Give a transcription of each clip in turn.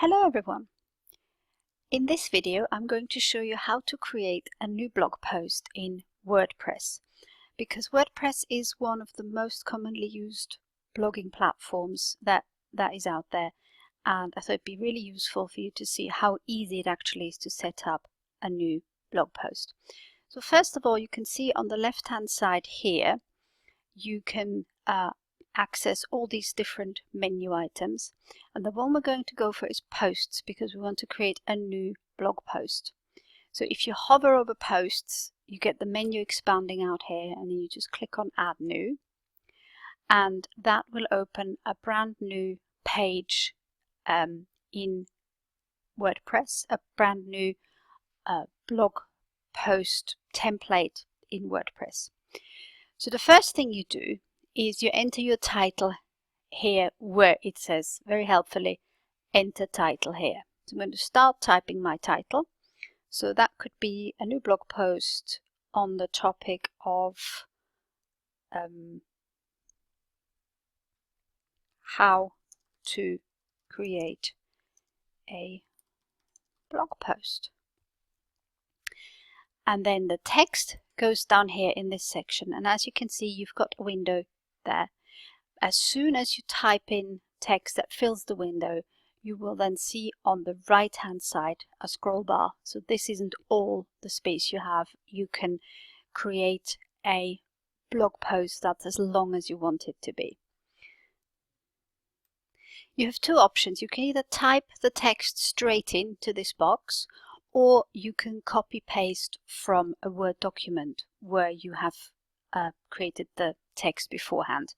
Hello everyone! In this video I'm going to show you how to create a new blog post in WordPress, because WordPress is one of the most commonly used blogging platforms that is out there, and I thought it'd be really useful for you to see how easy it actually is to set up a new blog post. So first of all, you can see on the left hand side here you can access all these different menu items, and the one we're going to go for is posts, because we want to create a new blog post. So if you hover over posts, you get the menu expanding out here, and then you just click on add new, and that will open a brand new page in WordPress, a brand new blog post template in WordPress. So the first thing you do is you enter your title here where it says, very helpfully, enter title here. So I'm going to start typing my title. So that could be a new blog post on the topic of how to create a blog post. And then the text goes down here in this section, and as you can see, you've got a window there. As soon as you type in text that fills the window, you will then see on the right hand side a scroll bar. So this isn't all the space you have. You can create a blog post that's as long as you want it to be. You have two options. You can either type the text straight into this box, or you can copy paste from a Word document where you have created the text beforehand.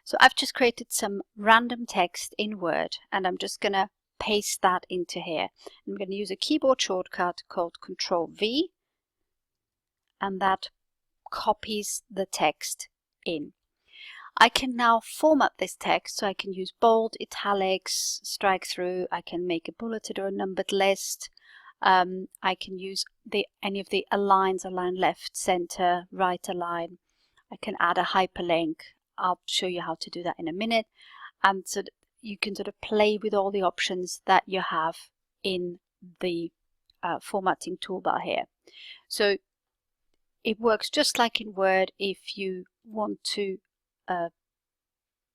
So I've just created some random text in Word, and I'm just going to paste that into here. I'm going to use a keyboard shortcut called Control-V, and that copies the text in. I can now format this text, so I can use bold, italics, strike through. I can make a bulleted or a numbered list. I can use any of the aligns, align left, center, right align. I can add a hyperlink. I'll show you how to do that in a minute. And so you can sort of play with all the options that you have in the formatting toolbar here. So it works just like in Word. If you want to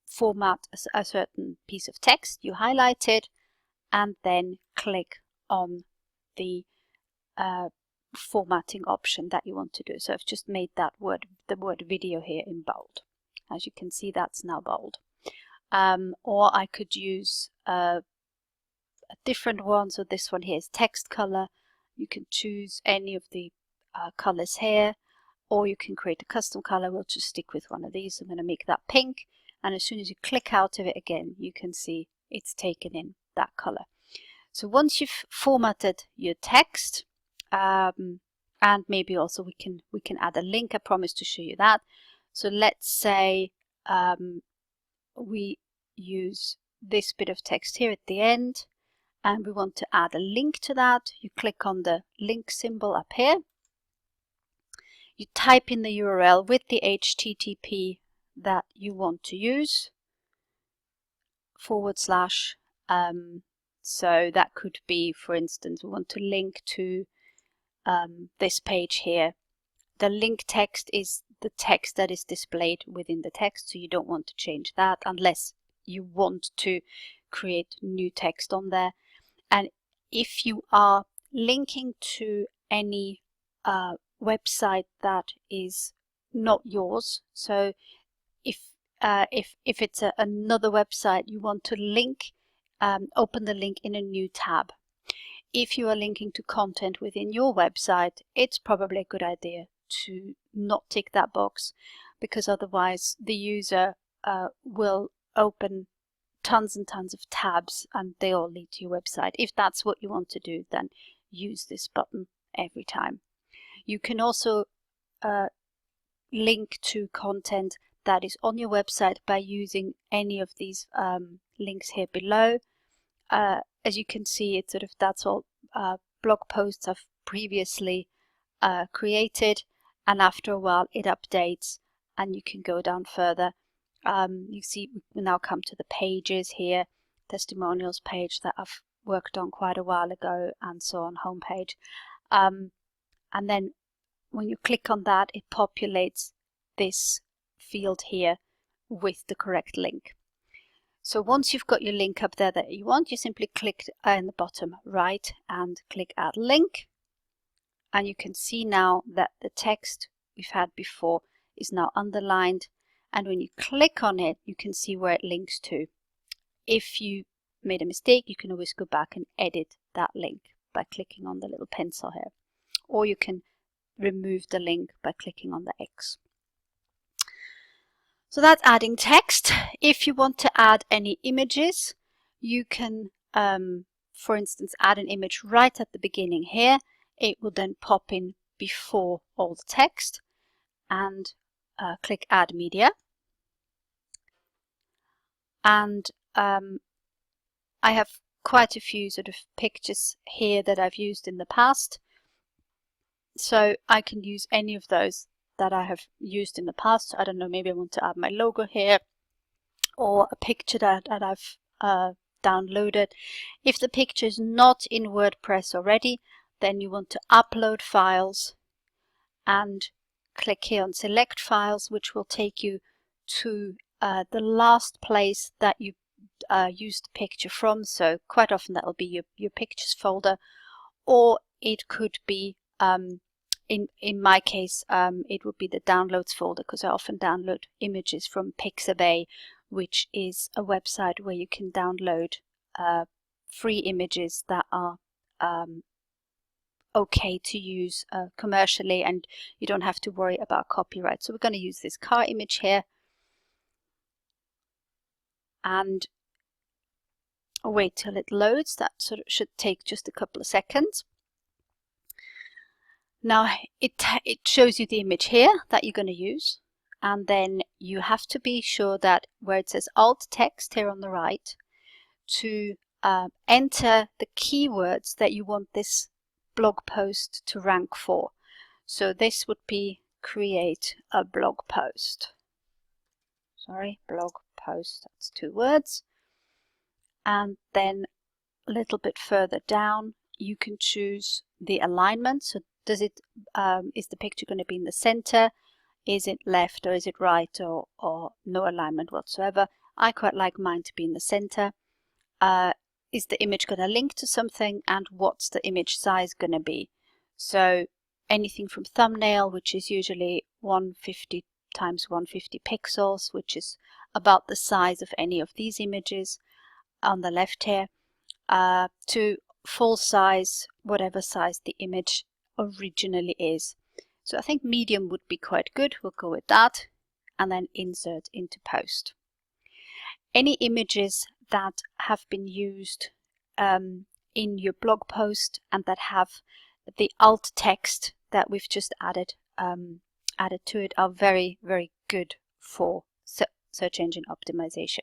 format a certain piece of text, you highlight it and then click on the formatting option that you want to do. So I've just made that the word video here in bold. As you can see, that's now bold. Or I could use a different one. So this one here is text color. You can choose any of the colors here, or you can create a custom color. We'll just stick with one of these. I'm going to make that pink, and as soon as you click out of it again, you can see it's taken in that color. So once you've formatted your text, and maybe also we can add a link. I promise to show you that. So let's say we use this bit of text here at the end, and we want to add a link to that. You click on the link symbol up here. You type in the URL with the HTTP that you want to use, /. So that could be, for instance, we want to link to this page here. The link text is the text that is displayed within the text, so you don't want to change that unless you want to create new text on there. And if you are linking to any website that is not yours, so if it's another website, you want to link, open the link in a new tab. If you are linking to content within your website, it's probably a good idea to not tick that box, because otherwise the user will open tons and tons of tabs and they all lead to your website. If that's what you want to do, then use this button every time. You can also link to content that is on your website by using any of these links here below. As you can see, it's sort of, that's all blog posts I've previously created, and after a while it updates, and you can go down further. You see we now come to the pages here, testimonials page that I've worked on quite a while ago, and so on, homepage. And then when you click on that, it populates this field here with the correct link. So once you've got your link up there that you want, you simply click in the bottom right and click Add Link. And you can see now that the text we've had before is now underlined. And when you click on it, you can see where it links to. If you made a mistake, you can always go back and edit that link by clicking on the little pencil here. Or you can remove the link by clicking on the X. So that's adding text. If you want to add any images, you can, for instance, add an image right at the beginning here. It will then pop in before all the text, and click Add Media. And I have quite a few sort of pictures here that I've used in the past. So I can use any of those that I have used in the past. I don't know, maybe I want to add my logo here, or a picture that I've downloaded. If the picture is not in WordPress already, then you want to upload files and click here on Select Files, which will take you to the last place that you used the picture from. So quite often that will be your pictures folder, or it could be in my case, it would be the downloads folder, because I often download images from Pixabay, which is a website where you can download free images that are okay to use commercially, and you don't have to worry about copyright. So we're going to use this car image here, and wait till it loads. That sort of should take just a couple of seconds. Now it shows you the image here that you're going to use, and then you have to be sure that where it says alt text here on the right, to enter the keywords that you want this blog post to rank for. So this would be create a blog post. Sorry, blog post, that's 2 words. And then a little bit further down, you can choose the alignment. So does it is the picture going to be in the center? Is it left, or is it right, or no alignment whatsoever? I quite like mine to be in the center. Is the image going to link to something, and what's the image size going to be? So anything from thumbnail, which is usually 150 times 150 pixels, which is about the size of any of these images on the left here, to full size, whatever size the image originally is. So I think medium would be quite good. We'll go with that, and then insert into post. Any images that have been used in your blog post and that have the alt text that we've just added to it are very, very good for search engine optimization.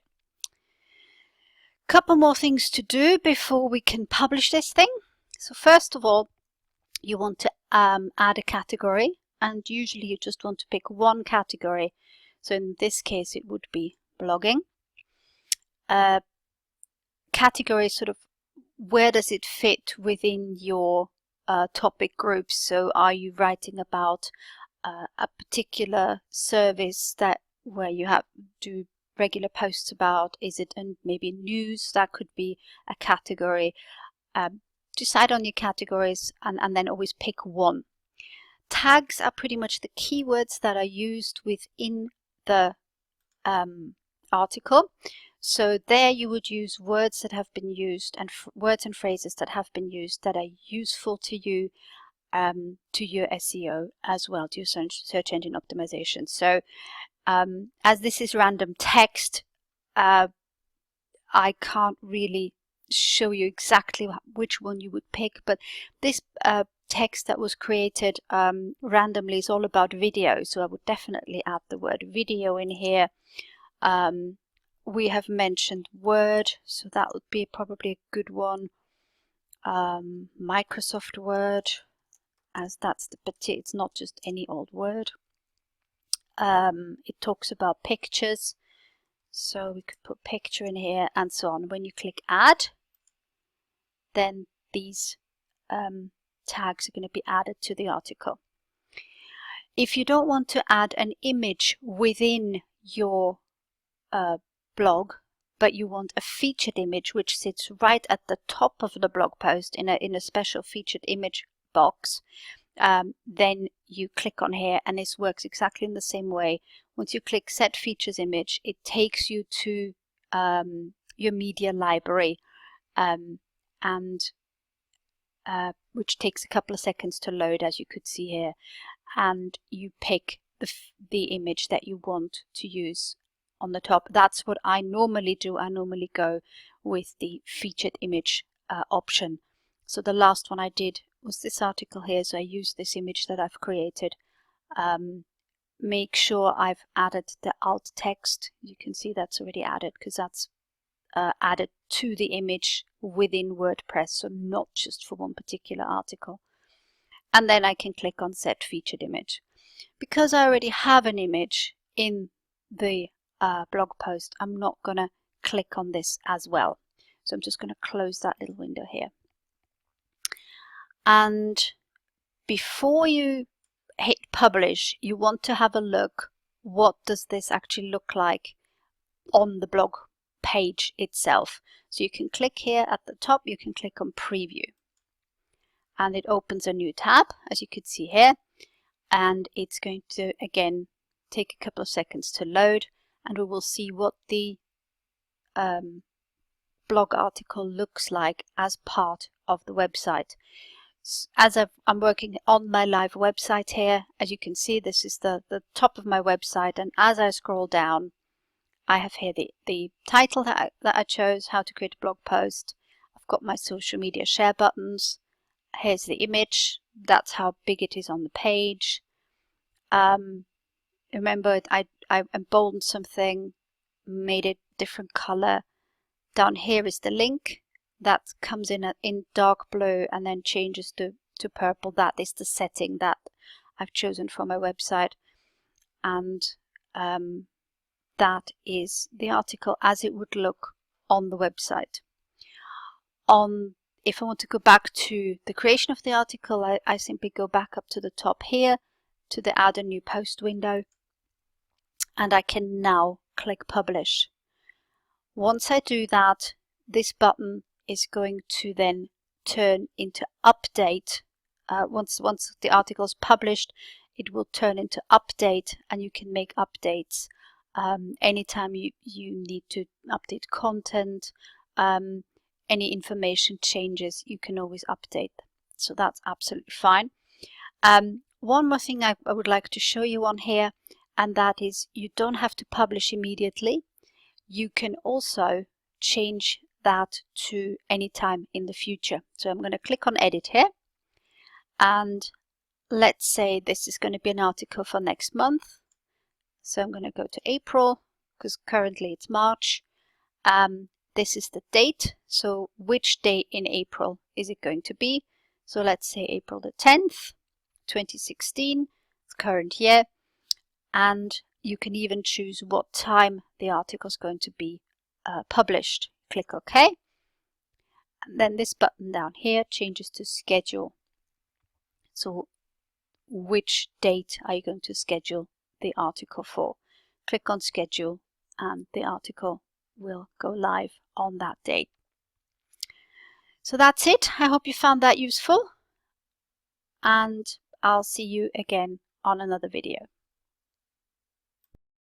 Couple more things to do before we can publish this thing. So first of all, you want to add a category, and usually you just want to pick one category. So in this case, it would be blogging. Category, sort of, where does it fit within your topic groups? So are you writing about a particular service that where you have do regular posts about? Is it maybe news? That could be a category. Decide on your categories, and then always pick one. Tags are pretty much the keywords that are used within the article. So there you would use words that have been used, and words and phrases that have been used that are useful to you, to your SEO as well, to your search engine optimization. So as this is random text, I can't really show you exactly which one you would pick, but this text that was created randomly is all about video, so I would definitely add the word video in here. We have mentioned Word, so that would be probably a good one. Microsoft Word, as that's it's not just any old word. It talks about pictures, so we could put picture in here, and so on. When you click add, then these tags are going to be added to the article. If you don't want to add an image within your blog, but you want a featured image which sits right at the top of the blog post in a special featured image box, then you click on here, and this works exactly in the same way. Once you click Set Features Image, it takes you to your media library, which takes a couple of seconds to load, as you could see here, and you pick the image that you want to use on the top. That's what I normally do. I normally go with the featured image option. So the last one I did was this article here, so I used this image that I've created. Make sure I've added the alt text. You can see that's already added because that's added to the image within WordPress, so not just for one particular article. And then I can click on Set Featured Image. Because I already have an image in the blog post, I'm not going to click on this as well. So I'm just going to close that little window here. And before you hit publish, you want to have a look, what does this actually look like on the blog page itself. So you can click here at the top, you can click on preview, and it opens a new tab, as you can see here, and it's going to again take a couple of seconds to load, and we will see what the blog article looks like as part of the website. As I'm working on my live website here, as you can see, this is the top of my website, and as I scroll down, I have here the title that I chose, how to create a blog post. I've got my social media share buttons. Here's the image. That's how big it is on the page. Remember, I emboldened something, made it different color. Down here is the link that comes in dark blue and then changes to purple. That is the setting that I've chosen for my website. And that is the article as it would look on the website. If I want to go back to the creation of the article, I simply go back up to the top here to the Add a New Post window, and I can now click Publish. Once I do that, this button is going to then turn into Update. Once the article is published, it will turn into Update, and you can make updates anytime you need to update content. Any information changes, you can always update. So that's absolutely fine. One more thing I would like to show you on here, and that is you don't have to publish immediately. You can also change that to any time in the future. So I'm going to click on Edit here, and let's say this is going to be an article for next month. So I'm going to go to April, because currently it's March. This is the date. So which day in April is it going to be? So let's say April the 10th, 2016, it's current year. And you can even choose what time the article is going to be published. Click OK. And then this button down here changes to schedule. So which date are you going to schedule the article for? Click on schedule, and the article will go live on that date. So that's it. I hope you found that useful, and I'll see you again on another video.